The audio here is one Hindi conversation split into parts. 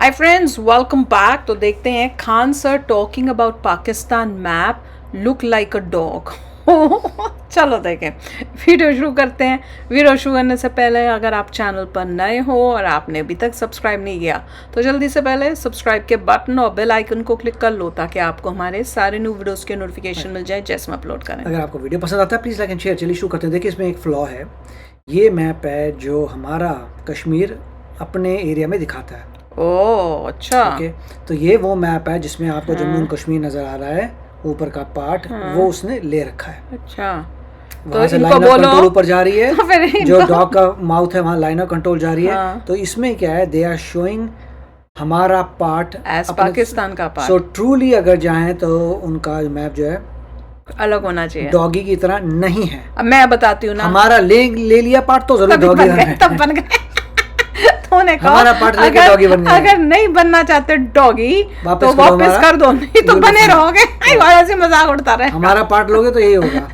Hi friends, welcome back. तो देखते हैं Khan sir talking about Pakistan map look like a dog. चलो देखें, वीडियो शुरू करते हैं। वीडियो शुरू करने से पहले अगर आप चैनल पर नए हो और आपने अभी तक सब्सक्राइब नहीं किया तो जल्दी से पहले सब्सक्राइब के बटन और बेल आइकन को क्लिक कर लो ताकि आपको हमारे सारे न्यू वीडियोस के नोटिफिकेशन मिल जाए जैसे हम अपलोड करें। अगर आपको वीडियो पसंद आता है प्लीज़ लाइक एंड शेयर। चलिए शुरू करते हैं। देखिए इसमें एक फ्लॉ है। ये मैप है जो हमारा कश्मीर अपने एरिया में दिखाता है। ओह अच्छा। ओके, तो ये वो मैप है जिसमें आपको जम्मू एंड कश्मीर नज़र आ रहा है। ऊपर का पार्ट वो उसने ले रखा है। अच्छा, वहाँ से लाइन ऑफ कंट्रोल ऊपर जा रही है। जो डॉग का माउथ है वहाँ लाइन ऑफ कंट्रोल जा रही है। तो इसमें क्या है, दे आर शोइंग हमारा पार्ट एज पाकिस्तान का पार्ट। सो ट्रूली अगर जाएं तो उनका मैप जो है अलग होना चाहिए, डॉगी की तरह नहीं है। अब मैं बताती हूँ ना, हमारा ले लिया पार्ट तो जरूर डॉगी है। तब बन गए। तूने कहा हमारा पार्ट लेके डॉगी बन गया। अगर नहीं बनना चाहते डॉगी तो वापस वापस कर दो, नहीं तो बने रहोगे। ऐसे मजाक उड़ता रहे। हमारा पार्ट लोगे तो यही होगा।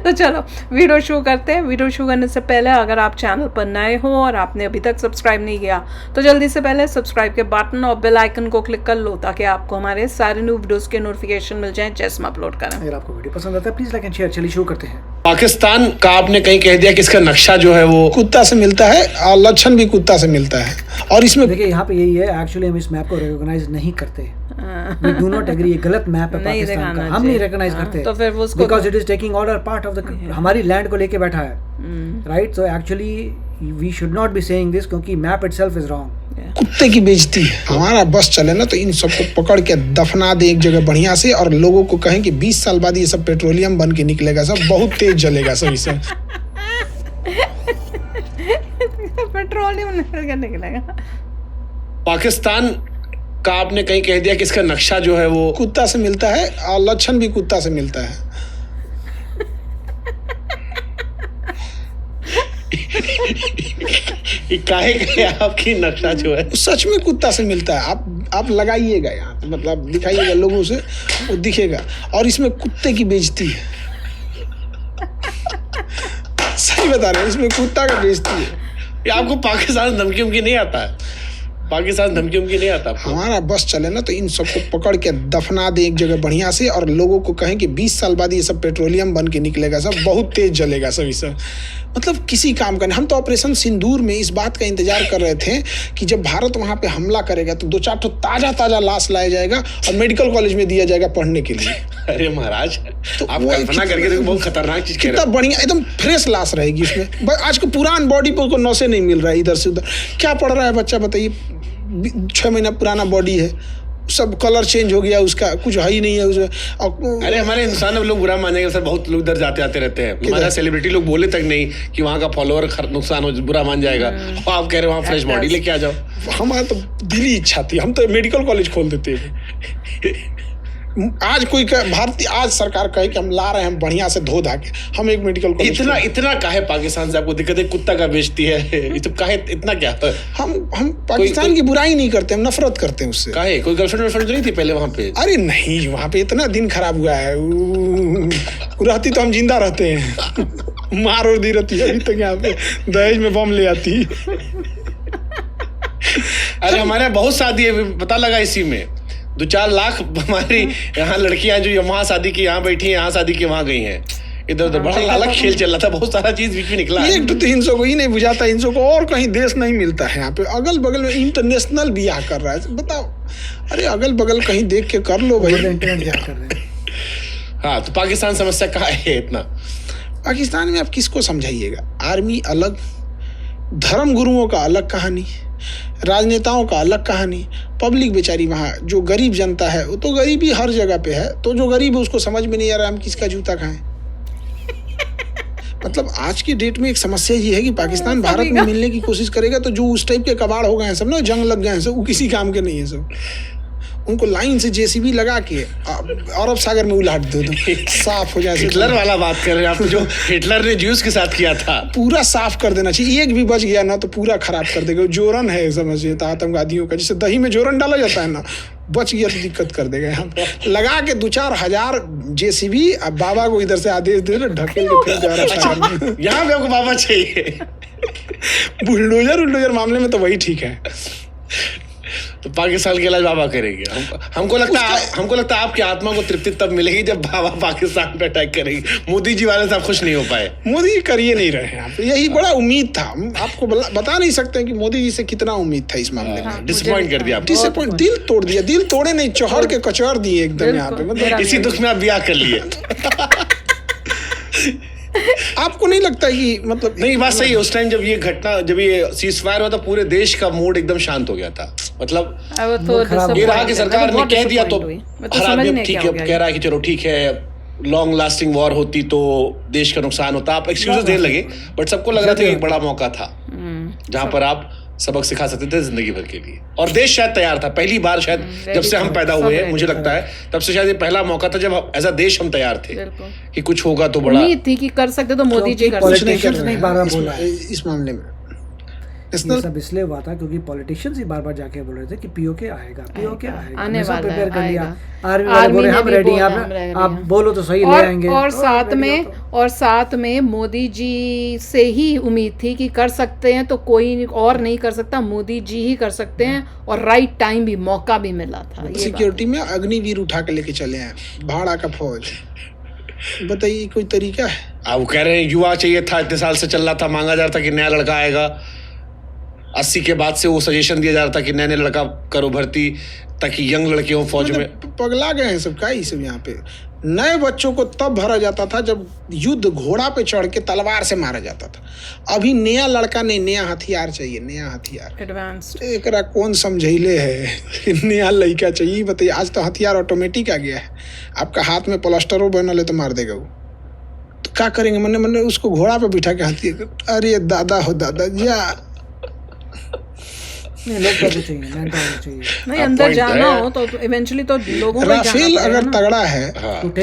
तो चलो वीडियो शुरू करते हैं। वीडियो शुरू करने से पहले अगर आप चैनल पर नए हो और आपने अभी तक सब्सक्राइब नहीं किया तो जल्दी से पहले सब्सक्राइब के बटन और बेल आइकन को क्लिक कर लो ताकि आपको हमारे सारे न्यू वीडियोस के नोटिफिकेशन मिल जाएं जैसे हम अपलोड करें। अगर आपको वीडियो पसंद आता है प्लीज लाइक एंड शेयर। चलिए शुरू करते हैं। पाकिस्तान का आपने कहीं कह दिया कि इसका नक्शा जो है वो कुत्ता से मिलता है और लक्षण भी कुत्ता से मिलता है। और इसमें देखिए यहाँ पे यही है, एक्चुअली हम इस मैप को रिकॉग्नाइज नहीं करते। We do not agree, ये गलत मैप है पाकिस्तान का, हम नहीं रिकॉग्नाइज करते। तो फिर वो because it is taking order part of the, हमारी लैंड को लेके बैठा है, right. So actually we should not be saying this क्योंकि मैप इटसेल्फ इज रॉन्ग। कुत्ते की बेइज्जती है। हमारा बस चले ना तो इन सबको पकड़ के दफना दे एक जगह बढ़िया से, और लोगों को कहें कि 20 साल बाद ये सब पेट्रोलियम बन के निकलेगा, सब बहुत तेज जलेगा सब इससे। पेट्रोलियम निकलेगा। पाकिस्तान का आपने कहीं कह दिया कि इसका नक्शा जो है वो कुत्ता से मिलता है और लक्षण भी कुत्ता से मिलता है। काहे का आपकी नक्शा जो है सच में कुत्ता से मिलता है। आप लगाइएगा यहाँ, मतलब दिखाइएगा लोगों से, वो दिखेगा। और इसमें कुत्ते की बेइज्जती है। सही बता रहे हैं, इसमें कुत्ता का बेइज्जती है। ये आपको पाकिस्तान धमकी उमकी नहीं आता है? पाकिस्तान धमकी उमकी नहीं आता? हमारा बस चले ना तो इन सबको पकड़ के दफना दे एक जगह बढ़िया से, और लोगों को कहें कि 20 साल बाद ये सब पेट्रोलियम बन के निकलेगा, सब बहुत तेज जलेगा सब इस सब। मतलब किसी काम का नहीं। हम तो ऑपरेशन सिंदूर में इस बात का इंतजार कर रहे थे कि जब भारत वहां पे हमला करेगा तो 2-4 ठो ताजा लाश लाया जाएगा और मेडिकल कॉलेज में दिया जाएगा पढ़ने के लिए। अरे महाराज, तो आप कल्पना करके देखो, बहुत खतरनाक चीज। कितना बढ़िया, एकदम फ्रेश लाश रहेगी उसमें। आज को पुरान बॉडी पर को नौसे नहीं मिल रहा है इधर से उधर। क्या पढ़ रहा है बच्चा बताइए? 6 महीना पुराना बॉडी है, सब कलर चेंज हो गया उसका, कुछ है ही नहीं है उसमें। अरे हमारे इंसान अब लोग बुरा मानेंगे सर, बहुत लोग इधर जाते आते रहते हैं। हमारा सेलिब्रिटी लोग बोले तक नहीं कि वहाँ का फॉलोअर नुकसान हो, बुरा मान जाएगा। और आप कह रहे हो वहाँ फ्रेश बॉडी लेके आ जाओ। हमारा तो दिली इच्छा थी, हम तो मेडिकल कॉलेज खोल देते हैं। आज कोई भारतीय, आज सरकार कहे कि हम ला रहे हैं बढ़िया से धो धा के, हम एक मेडिकल कॉलेज। इतना काहे पाकिस्तान से आपको दिक्कत है? कुत्ता का बेचती है तो काहे इतना क्या? हम पाकिस्तान की बुराई नहीं करते, हम नफरत करते हैं उससे। काहे? कोई गर्लफ्रेंड नहीं थी पहले वहाँ पे? अरे नहीं, वहाँ पे इतना दिन खराब हुआ है, रहती तो हम जिंदा रहते हैं। मार और दी रहती है अभी तक यहाँ पे, दहेज में बम ले आती। अरे हमारे बहुत शादी है, पता लगा इसी में 2-4 लाख हमारी यहाँ लड़कियां जो वहाँ शादी की यहाँ बैठी हैं, यहाँ शादी की वहाँ गई हैं। इधर उधर बड़ा अलग खेल चल रहा था, बहुत सारा चीज बीच में निकला। 1-300 को ही नहीं बुझाता, इनको को और कहीं देश नहीं मिलता है। यहाँ पे अगल बगल में इंटरनेशनल ब्याह कर रहा है, बताओ। अरे अगल बगल कहीं देख के कर लो भाई। हाँ, तो पाकिस्तान समस्या कहाँ है इतना? पाकिस्तान में आप किसको समझाइएगा? आर्मी अलग, धर्म गुरुओं का अलग कहानी, राजनेताओं का अलग कहानी, पब्लिक बेचारी वहाँ जो गरीब जनता है, वो तो गरीबी हर जगह पे है। तो जो गरीब है उसको समझ में नहीं आ रहा हम किसका जूता खाएं। मतलब आज की डेट में एक समस्या ये है कि पाकिस्तान भारत में मिलने की कोशिश करेगा तो जो उस टाइप के कबाड़ हो गए हैं सब ना, जंग लग गए हैं सब, वो किसी काम के नहीं है सब। उनको लाइन से जेसीबी लगा के अरब सागर में उलाट दो, साफ हो जाए। हिटलर वाला बात कर रहे हैं आप, जो हिटलर ने ज्यूस के साथ किया था, पूरा साफ कर देना चाहिए। एक भी बच गया ना तो पूरा खराब कर देगा। जोरन है समझिए आतंकवादियों का, जैसे दही में जोरन डाला जाता है ना, बच गया तो दिक्कत कर देगा। यहाँ लगा के 2-4 हजार जेसीबी, अब बाबा को इधर से आदेश दे ढकेल के फिर जा रहा। यहाँ पे आपको बाबा चाहिए। बुलडोजर मामले में तो वही ठीक है। तो पाकिस्तान के इलाज बाबा करेंगे। हमको लगता है आपकी आत्मा को तृप्ति तब मिलेगी जब बाबा पाकिस्तान पे अटैक करेंगे। मोदी जी वाले साहब खुश नहीं हो पाए। मोदी जी कर ही नहीं रहे हैं, यही बड़ा उम्मीद था। हम आपको बता नहीं सकते कि मोदी जी से कितना उम्मीद था इस मामले में। डिसअपॉइंट कर दिया, डिसअपॉइंट, दिल तोड़ दिया। दिल तोड़े नहीं, चौहड़ के कचौड़ दिए एकदम यहाँ पे। मतलब इसी दुख में आप ब्याह कर लिए। आपको नहीं लगता कि मतलब नहीं, बात सही है। उस टाइम जब ये सीज फायर हुआ था, पूरे देश का मूड एकदम शांत हो गया था। मतलब ये रहा कि सरकार ने कह दिया तो हर आदमी ठीक है, कह रहा है कि चलो ठीक है, लॉन्ग लास्टिंग वॉर होती तो देश का नुकसान होता। आप एक्सक्यूजेस देने लगे, बट सबको लग रहा था कि एक बड़ा मौका था जहां पर आप सबक सिखा सकते थे जिंदगी भर के लिए। और देश शायद तैयार था, पहली बार शायद जब से हम पैदा हुए हैं, मुझे लगता है तब से शायद ये पहला मौका था जब एज अ देश हम तैयार थे कि कुछ होगा तो बड़ा। उम्मीद थी कि कर सकते तो मोदी जी कर सकते इस मामले में। ये सब इसलिए हुआ था क्योंकि पॉलिटिशियंस ही बार-बार जाके बोल रहे थे कि पीओके आएगा, पीओके आएगा, आने वाला प्रिपेयर कर लिया। आर्मी आर्मी हम रेडी, आप बोलो तो सही ले आएंगे। और साथ में मोदी जी से ही उम्मीद थी कि कर सकते हैं तो कोई और नहीं कर सकता, मोदी जी ही कर सकते हैं। और राइट टाइम भी, मौका भी मिला था। सिक्योरिटी में अग्निवीर उठा के लेके चले हैं, भाड़ा का फौज। बताइए कोई तरीका है? आप कह रहे हैं युवा चाहिए था, इतने साल से चल रहा था, मांगा जा रहा था कि नया लड़का आएगा। 80 के बाद से वो सजेशन दिया जा रहा था कि नए लड़का करो भर्ती ताकि यंग लड़के हो फौज में। पगला गए हैं सब, क्या सब यहाँ पे। नए बच्चों को तब भरा जाता था जब युद्ध घोड़ा पे चढ़ के तलवार से मारा जाता था। अभी नया लड़का नहीं, नया हथियार चाहिए, नया हथियार एडवांस्ड। एकरा कौन समझैले है नया लड़का चाहिए? बताइए, आज तो हथियार ऑटोमेटिक आ गया है। आपका हाथ में प्लास्टरो बनल है तो मार देगा वो। तो क्या करेंगे? मैंने उसको घोड़ा पे बिठा के हथियार, अरे दादा हो दादा जा। नहीं, अंदर जाना हो तो इवेंचुअली तो लोगों को राफेल अगर तगड़ा है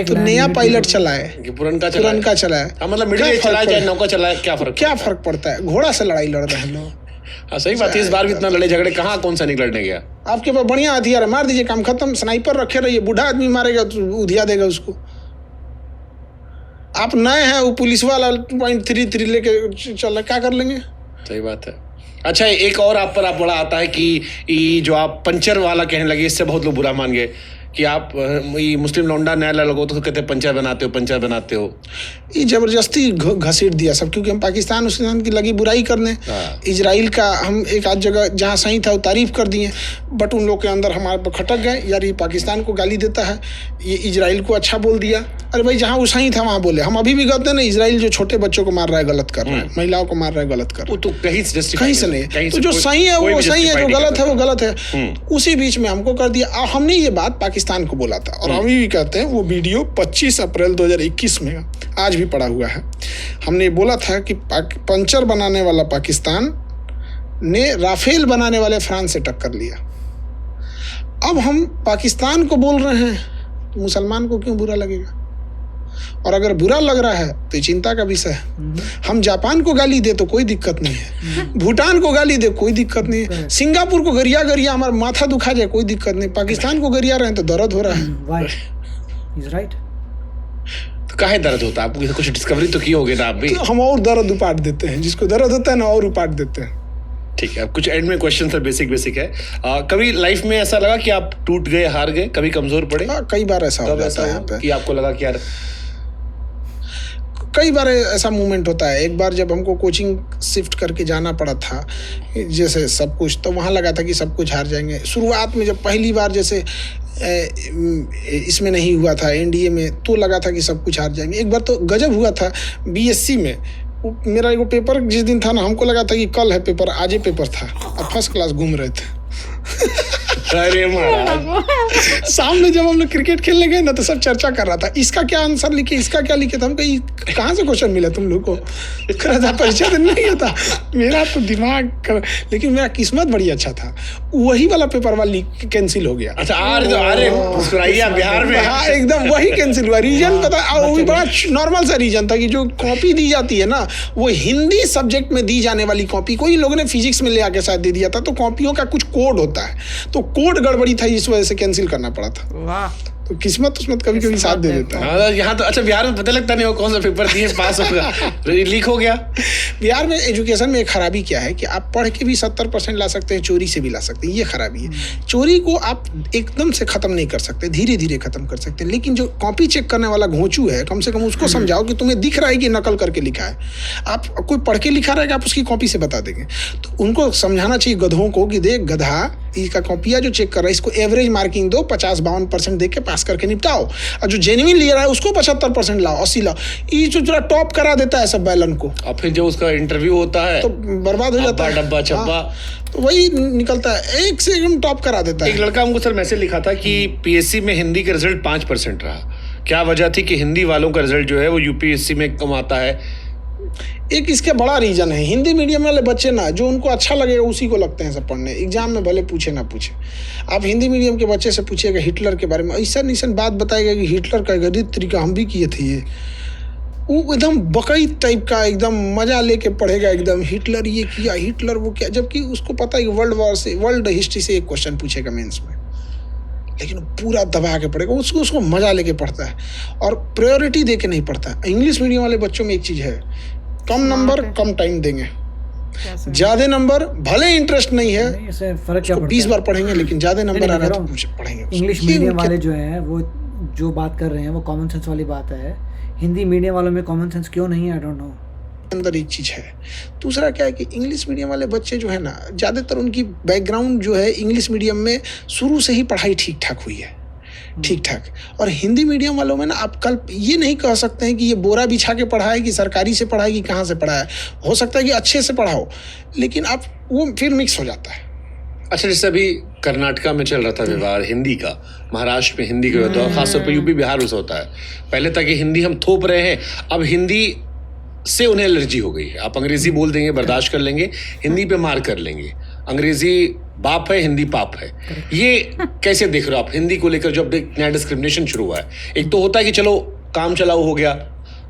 तो नया पायलट चलाए, पुरनका चलाए। मतलब मिडिल चलाए चाहे नौका चलाए, क्या फर्क पड़ता है? घोड़ा से लड़ाई लड़ रहे हैं लोग। सही बात है। इस बार भी इतना लड़े झगड़े कहाँ, कौन सा नहीं लड़ने गया। आपके पास बढ़िया हथियार है, मार दीजिए, काम खत्म। स्नाइपर रखे रहिए, बूढ़ा आदमी मारेगा तो उधिया देगा उसको। आप नए हैं, वो पुलिस वाला 2.33 लेके चल, क्या कर लेंगे? सही बात है। अच्छा, एक और आप बड़ा आता है कि जो आप पंचर वाला कहने लगे, इससे बहुत लोग बुरा मान गए कि आप मुस्लिम लौंडा नया लगो तो कहते पंचर बनाते हो। ये जबरदस्ती घसीट दिया सब, क्योंकि हम पाकिस्तान की लगी बुराई करने। इजराइल का हम एक आध जगह जहाँ सही था वो तारीफ कर दिए, बट उन लोग के अंदर हमारे पर खटक गए, यार ये पाकिस्तान को गाली देता है, ये इजराइल को अच्छा बोल दिया। अरे भाई, जहाँ वो सही था वहाँ बोले। हम अभी भी कहते हैं ना, इजराइल जो छोटे बच्चों को मार रहा है गलत कर रहा है, महिलाओं को मार रहा है गलत कर रहा है, तो कहीं से नहीं। तो जो सही है वो सही है, जो गलत है वो गलत है। उसी बीच में हमको कर दिया। हमने ये बात पाकिस्तान को बोला था और अभी भी कहते हैं। वो वीडियो 25 अप्रैल 2021 में आज भी पड़ा हुआ है। हमने बोला था कि पंचर बनाने वाला पाकिस्तान ने राफेल बनाने वाले फ्रांस से टक्कर लिया। अब हम पाकिस्तान को बोल रहे हैं तो मुसलमान को क्यों बुरा लगेगा? और अगर बुरा लग रहा है तो ये चिंता का विषय है। हम जापान को गाली दे तो कोई दिक्कत नहीं है, भूटान को गाली दे कोई दिक्कत नहीं है, सिंगापुर को गरिया हमारा माथा दुखा जाए कोई दिक्कत नहीं, पाकिस्तान को गरिया रहे हैं तो दर्द हो रहा है। तो काहे दर्द होता है? आपको कुछ डिस्कवरी तो की होगी ना आप भी। तो हम और दर्द उपाट देते हैं, जिसको दर्द होता है ना और उपाट देते हैं। ठीक है, कुछ एंड में क्वेश्चन सर बेसिक है। कभी लाइफ में ऐसा लगा कि आप टूट गए, हार गए, कभी कमजोर पड़े? कई बार ऐसा हो जाता है यहाँ पे कि आपको लगा कि यार, कई बार ऐसा मोमेंट होता है। एक बार जब हमको कोचिंग शिफ्ट करके जाना पड़ा था, जैसे सब कुछ, तो वहाँ लगा था कि सब कुछ हार जाएंगे। शुरुआत में जब पहली बार जैसे इसमें नहीं हुआ था, एनडीए में, तो लगा था कि सब कुछ हार जाएंगे। एक बार तो गजब हुआ था बीएससी में। मेरा एक पेपर जिस दिन था ना, हमको लगा था कि कल है पेपर, आज ही पेपर था, अब फर्स्ट क्लास घूम रहे थे। अरे महाराज, सामने जब हम लोग क्रिकेट खेलने गए ना तो सब चर्चा कर रहा था, इसका क्या आंसर लिखे, इसका क्या लिखे। तो हम कहीं कहाँ से क्वेश्चन मिला तुम लोग को? परिचय तो नहीं था मेरा, तो दिमाग, लेकिन मेरा किस्मत बड़ी अच्छा था। वही वाला पेपर वाली कैंसिल हो गया। अच्छा, अरे बिहार में, हाँ एकदम वही कैंसिल हुआ। रीजन पता, वो भी बड़ा नॉर्मल सा रीजन था कि जो कॉपी दी जाती है ना, वो हिंदी सब्जेक्ट में दी जाने वाली कॉपी कोई लोगों ने फिजिक्स में ले आके शायद दे दिया था। तो कॉपियों का कुछ कोड होता है, तो कोड गड़बड़ी था, इस वजह से कैंसिल करना पड़ा था। वाह। तो किस्मत कभी कभी साथ दे देता है। हाँ, यहाँ तो अच्छा बिहार में पता लगता नहीं हो कौन सा पेपर दिए पास होगा, लीक हो गया। बिहार में एजुकेशन में एक खराबी क्या है कि आप पढ़ के भी 70% ला सकते हैं, चोरी से भी ला सकते हैं, ये खराबी है। चोरी को आप एकदम से खत्म नहीं कर सकते, धीरे धीरे खत्म कर सकते हैं, लेकिन जो कॉपी चेक करने वाला घोंचू है, कम से कम उसको समझाओ कि तुम्हें दिख रहा है कि नकल करके लिखा है। आप कोई पढ़ के लिखा रहेगा, आप उसकी कॉपी से बता देंगे। तो उनको समझाना चाहिए गधों को कि देख गधा, इसका कॉपिया जो चेक कर रहा है इसको एवरेज मार्किंग दो, 50-52% दे के पास करके निपटाओ, और जो जेन्युइन ले रहा है उसको 75% लाओ, 80 लाओ। ये जो जरा टॉप करा देता है सब बैलन को, और फिर जब उसका इंटरव्यू होता है तो बर्बाद हो जाता है, डब्बा चब्बा। तो वही निकलता है, एक से एकदम टॉप करा देता है। एक लड़का हमको सर मैसेज लिखा था कि पीएससी में हिंदी का रिजल्ट 5% रहा। क्या वजह थी कि हिंदी वालों का रिजल्ट जो है वो यूपीएससी में कम आता है? एक इसके बड़ा रीजन है, हिंदी मीडियम वाले बच्चे ना, जो उनको अच्छा लगेगा उसी को लगते हैं सब पढ़ने, एग्जाम में भले पूछे ना पूछे। आप हिंदी मीडियम के बच्चे से पूछिएगा हिटलर के बारे में, ऐसा बात बताएगा कि हिटलर का गरीब तरीका हम भी किए थे, ये वो एकदम बकई टाइप का एकदम मजा लेके पढ़ेगा, एकदम हिटलर ये किया, हिटलर वो किया, जबकि उसको पता है कि वर्ल्ड हिस्ट्री से एक क्वेश्चन पूछेगा मेंस में, लेकिन पूरा दबा के पढ़ेगा, उसको मजा लेके पढ़ता है और प्रायोरिटी दे के नहीं पढ़ता है। इंग्लिश मीडियम वाले बच्चों में एक चीज है, कम नंबर कम टाइम देंगे, ज्यादा नंबर भले इंटरेस्ट नहीं है, इससे फर्क क्या पड़ता है, 20 बार पढ़ेंगे लेकिन ज्यादा नंबर आ रहा है तो पढ़ेंगे। इंग्लिश मीडियम वाले जो हैं वो जो बात कर रहे हैं वो कॉमन सेंस वाली बात है, हिंदी मीडियम वालों में कॉमन सेंस क्यों नहीं है, आई डोंट नो। अंदर एक चीज है। दूसरा क्या है कि इंग्लिश मीडियम वाले बच्चे जो है ना, ज्यादातर उनकी बैकग्राउंड जो है इंग्लिश मीडियम में शुरू से ही पढ़ाई ठीक ठाक हुई है, ठीक ठाक। और हिंदी मीडियम वालों में ना आप कल ये नहीं कह सकते हैं कि ये बोरा बिछा के पढ़ा है कि सरकारी से पढ़ा है कि कहाँ से पढ़ा है। हो सकता है कि अच्छे से पढ़ाओ, लेकिन आप वो फिर मिक्स हो जाता है। अच्छा, जैसे अभी कर्नाटका में चल रहा था विवाद हिंदी का, महाराष्ट्र में हिंदी का होता है, खासतौर पर यूपी बिहार में होता है। पहले तक हिंदी हम थोप रहे हैं, अब हिंदी से उन्हें एलर्जी हो गई है। आप अंग्रेजी बोल देंगे बर्दाश्त कर लेंगे, हिंदी पे मार कर लेंगे। अंग्रेजी बाप है, हिंदी पाप है। ये कैसे देख रहे हो आप हिंदी को लेकर जो अब नया डिस्क्रिमिनेशन शुरू हुआ है? एक तो होता है कि चलो काम चलाओ हो गया,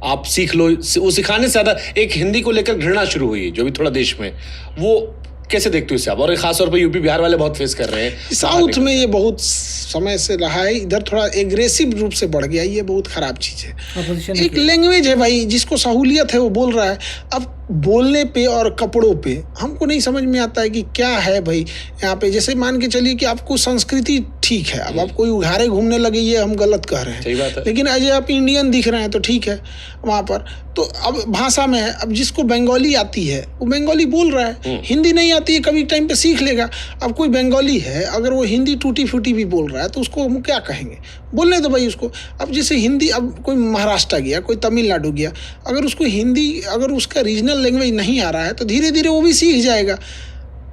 आप सीख लो, वो सिखाने से ज्यादा एक हिंदी को लेकर घृणा शुरू हुई है जो भी थोड़ा देश में, वो कैसे देखते हो इसे आप? और खासतौर पर यूपी बिहार वाले बहुत फेस कर रहे हैं। साउथ में ये बहुत समय से रहा है, इधर थोड़ा एग्रेसिव रूप से बढ़ गया, ये बहुत खराब चीज है। एक लैंग्वेज है भाई, जिसको सहूलियत है वो बोल रहा है। अब बोलने पे और कपड़ों पे हमको नहीं समझ में आता है कि क्या है भाई यहाँ पे। जैसे मान के चलिए कि आपको संस्कृति ठीक है, अब आप कोई उघारे घूमने लगे ये हम गलत कह रहे हैं, सही बात है। लेकिन आज आप इंडियन दिख रहे हैं तो ठीक है वहाँ पर। तो अब भाषा में है, अब जिसको बंगाली आती है वो बंगाली बोल रहा है, हिंदी नहीं आती है कभी टाइम पे सीख लेगा। अब कोई बंगाली है अगर वो हिंदी टूटी फूटी भी बोल रहा है तो उसको हम क्या कहेंगे, बोलने दो भाई उसको। अब जैसे हिंदी, अब कोई महाराष्ट्र गया, कोई तमिलनाडु गया, अगर उसको हिंदी, अगर उसका रीजनल लैंग्वेज नहीं आ रहा है तो धीरे धीरे वो भी सीख जाएगा।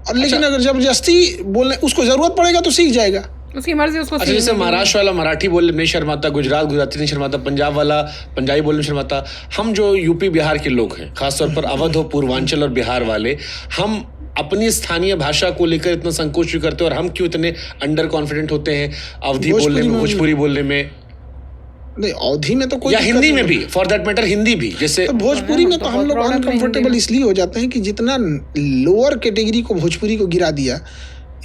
और लेकिन अगर जबरदस्ती बोलने उसको जरूरत पड़ेगा तो सीख जाएगा, उसकी मर्जी उसको। अच्छा, जैसे महाराष्ट्र वाला मराठी बोलने में शर्माता, गुजराती नहीं शर्माता, पंजाब वाला पंजाबी बोलने में शर्माता, हम जो यूपी बिहार के लोग हैं, खासतौर पर अवध हो, पूर्वांचल और बिहार वाले, हम अपनी स्थानीय भाषा को लेकर इतना संकोच क्यों करते हैं? और हम क्यों इतने अंडर कॉन्फिडेंट होते हैं अवधी बोलने में, भोजपुरी बोलने में? नहीं, अवधी में तो कोई, या हिंदी में भी फॉर दैट मैटर, हिंदी भी जैसे तो भोजपुरी में तो हम लोग अनकंफर्टेबल इसलिए हो जाते हैं कि जितना लोअर कैटेगरी को भोजपुरी को गिरा दिया,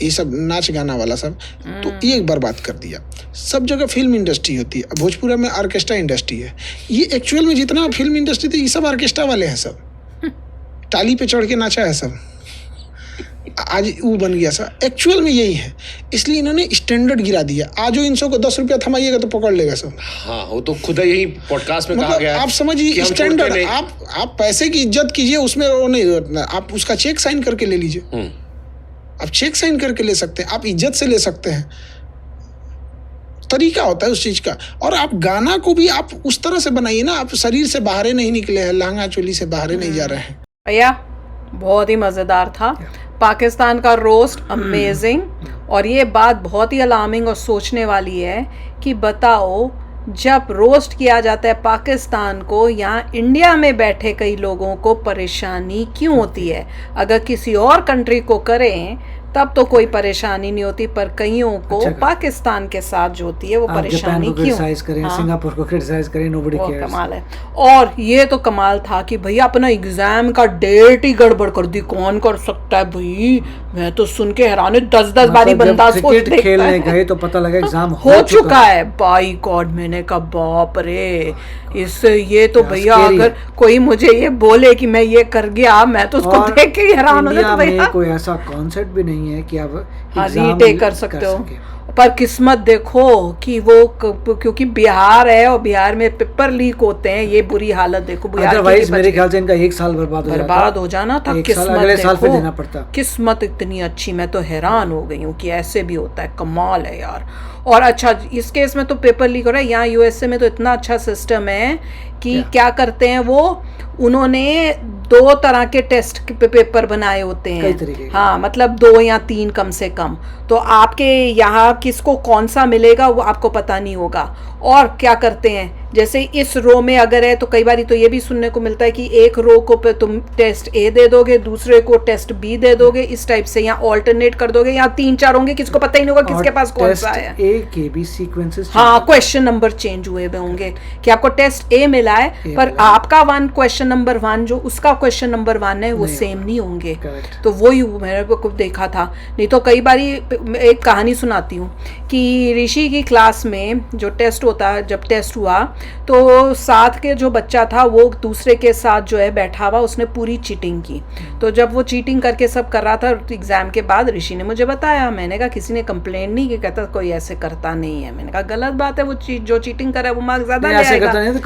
ये सब नाच गाना वाला सब, तो ये बर्बाद कर दिया। सब जगह फिल्म इंडस्ट्री होती है, भोजपुरी में ऑर्केस्ट्रा इंडस्ट्री है। ये एक्चुअल में जितना फिल्म इंडस्ट्री थी ये सब ऑर्केस्ट्रा वाले हैं, सब टाली पे चढ़ के नाचा है सब, आज वो बन गया सर। एक्चुअल में यही है, इसलिए इन्होंने स्टैंडर्ड गिरा दिया। आज जो इनसो को 10 रुपया थमाइएगा तो पकड़ लेगा सब। हाँ, वो तो खुद यही पॉडकास्ट में कहा गया है। आप समझिए स्टैंडर्ड, आप पैसे की इज्जत कीजिए, उसमें वो नहीं, आप उसका चेक साइन करके ले लीजिए। आप चेक साइन करके ले सकते हैं, आप इज्जत से ले सकते हैं, तरीका होता है उस चीज का। और आप गाना को भी आप उस तरह से बनाइए ना, आप शरीर से बाहर नहीं निकले हैं, लहंगा चोली से बाहर नहीं जा रहे हैं। भैया बहुत ही मजेदार था, पाकिस्तान का रोस्ट अमेजिंग। और ये बात बहुत ही अलार्मिंग और सोचने वाली है कि बताओ, जब रोस्ट किया जाता है पाकिस्तान को, यहाँ इंडिया में बैठे कई लोगों को परेशानी क्यों होती है? अगर किसी और कंट्री को करें तब तो कोई परेशानी नहीं होती, पर कईयों को पाकिस्तान के साथ जो होती है वो परेशानी क्यों? सिंगापुर को क्रिटिसाइज करें, नोबडी केयर्स। कमाल है। और ये तो कमाल था कि भैया अपना एग्जाम का डेट ही गड़बड़ कर दी, कौन कर सकता है भाई? मैं तो सुन के हैरान हूँ, 10-10 बारी बंदा क्रिकेट खेलने गए तो पता लगा एग्जाम हो चुका है। बाई गॉड, मैंने कहा बाप रे, इससे ये तो भैया अगर कोई मुझे ये बोले कि मैं ये कर गया, मैं तो उसको देख के हैरान हो जाता। भैया कोई ऐसा कॉन्सेप्ट भी नहीं है कि आप रीटेक कर सकते हो, पर किस्मत देखो कि वो क्योंकि बिहार है और बिहार में पेपर लीक होते हैं, ये बुरी हालत देखो। अदरवाइज मेरे ख्याल से इनका 1 साल बर्बाद हो जाना था। किस्मत अगले साल फिर देना पड़ता। किस्मत इतनी अच्छी, मैं तो हैरान हो गई हूँ कि ऐसे भी होता है, कमाल है यार। और अच्छा, इस केस में तो पेपर लीक हो रहा है, यहाँ यूएसए में तो इतना अच्छा सिस्टम है कि क्या करते हैं वो, उन्होंने 2 तरह के टेस्ट के पेपर बनाए होते हैं। हाँ, मतलब 2 या 3 कम से कम। तो आपके यहाँ किसको कौन सा मिलेगा वो आपको पता नहीं होगा। और क्या करते हैं, जैसे इस रो में अगर है तो कई बार तो ये भी सुनने को मिलता है कि एक रो को पे तुम टेस्ट ए दे दोगे, दूसरे को टेस्ट बी दे दोगे, इस टाइप से, या ऑल्टरनेट कर दोगे, या 3-4 होंगे, किसको पता ही नहीं होगा किसके पास कौन सा है। ए के भी सीक्वेंसेस, हाँ, क्वेश्चन नंबर चेंज हुए होंगे कि आपको टेस्ट ए मिला है पर आपका क्वेश्चन नंबर 1 जो उसका क्वेश्चन नंबर 1 है वो सेम नहीं होंगे। तो वही मैंने को देखा था। नहीं तो कई बार एक कहानी सुनाती हूँ कि ऋषि की क्लास में जो टेस्ट होता है, जब टेस्ट हुआ तो साथ के जो बच्चा था वो दूसरे के साथ जो है बैठा हुआ, उसने पूरी चीटिंग की। तो जब वो चीटिंग करके सब कर रहा था एग्जाम के बाद, ऋषि ने मुझे बताया, मैंने कहा किसी ने कंप्लेंट नहीं की? कहता कोई ऐसे करता नहीं है। मैंने कहा गलत बात है, वो जो चीटिंग कर रहा है वो मार्क्स ज्यादा ले आएगा।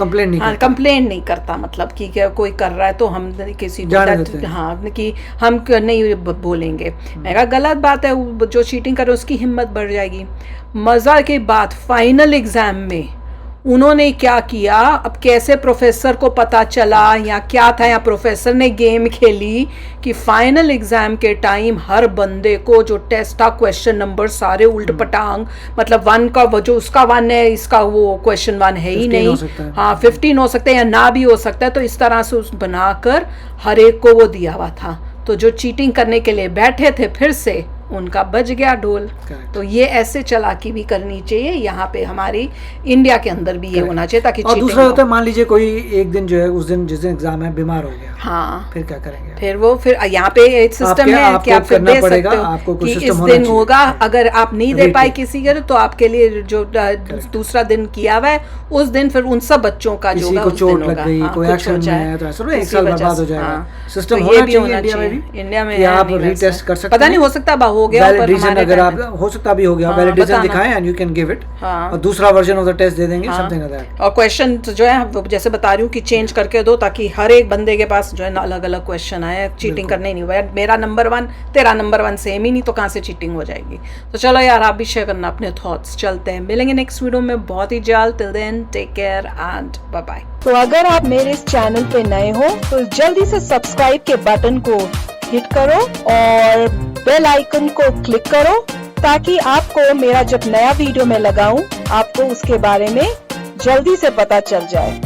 कंप्लेंट नहीं करता, मतलब कि कोई कर रहा है तो हम किसी हाँ कि हम नहीं बोलेंगे। मैं कहा गलत बात है, जो चीटिंग कर रहा है उसकी हिम्मत बढ़ जाएगी। मजा की बात, फाइनल एग्जाम में उन्होंने क्या किया, अब कैसे प्रोफेसर को पता चला या क्या था, या प्रोफेसर ने गेम खेली कि फाइनल एग्जाम के टाइम हर बंदे को जो टेस्ट था क्वेश्चन नंबर सारे उल्ट पटांग, मतलब 1 का जो उसका 1 है, इसका वो क्वेश्चन 1 है ही नहीं। हाँ, 15 हो सकते हैं या ना भी हो सकता है। तो इस तरह से उस बनाकर हर एक को वो दिया हुआ था। तो जो चीटिंग करने के लिए बैठे थे फिर से उनका बज गया ढोल। तो ये ऐसे चालाकी भी करनी चाहिए, यहाँ पे हमारी इंडिया के अंदर भी ये होना चाहिए ताकि। और दूसरा होता है, मान लीजिए कोई एक दिन जो है उस दिन जिस दिन एग्जाम है बीमार हो गया, हाँ, फिर क्या करेंगे? फिर यहाँ पे एक सिस्टम है कि आप फिर दे सकते हो कि इस दिन होगा, अगर आप नहीं दे पाए किसी के तो आपके लिए जो दूसरा दिन किया हुआ है उस दिन फिर उन सब बच्चों का जो चोट लग गई, कोई एक्सीडेंट है तो ऐसा 1 साल बर्बाद हो जाएगा। सिस्टम होना चाहिए इंडिया में भी, आप रीटेस्ट कर सकते हैं। पता नहीं, हो सकता हो गया, वैलिडेशन अगर आप हो सकता भी हो गया, वैलिडेशन दिखाएं and you can give it, और दूसरा वर्जन ऑफ द टेस्ट दे देंगे, समथिंग लाइक दैट। और क्वेश्चन जो है जैसे बता रही हूँ कि चेंज करके दो ताकि हर एक बंदे के पास जो है ना अलग अलग क्वेश्चन आए, चीटिंग करने नहीं हुआ। मेरा नंबर 1 तेरा नंबर 1 सेम ही नहीं, तो कहाँ से चीटिंग हो जाएगी। तो चलो यार, आप भी शेयर करना अपने थॉट्स। चलते हैं, मिलेंगे नेक्स्ट वीडियो में बहुत ही जल्द। Till then take care and bye bye. तो अगर आप मेरे इस चैनल पे नए हो तो जल्दी से सब्सक्राइब के बटन को हिट करो और बेल आइकन को क्लिक करो ताकि आपको मेरा जब नया वीडियो मैं लगाऊं आपको उसके बारे में जल्दी से पता चल जाए।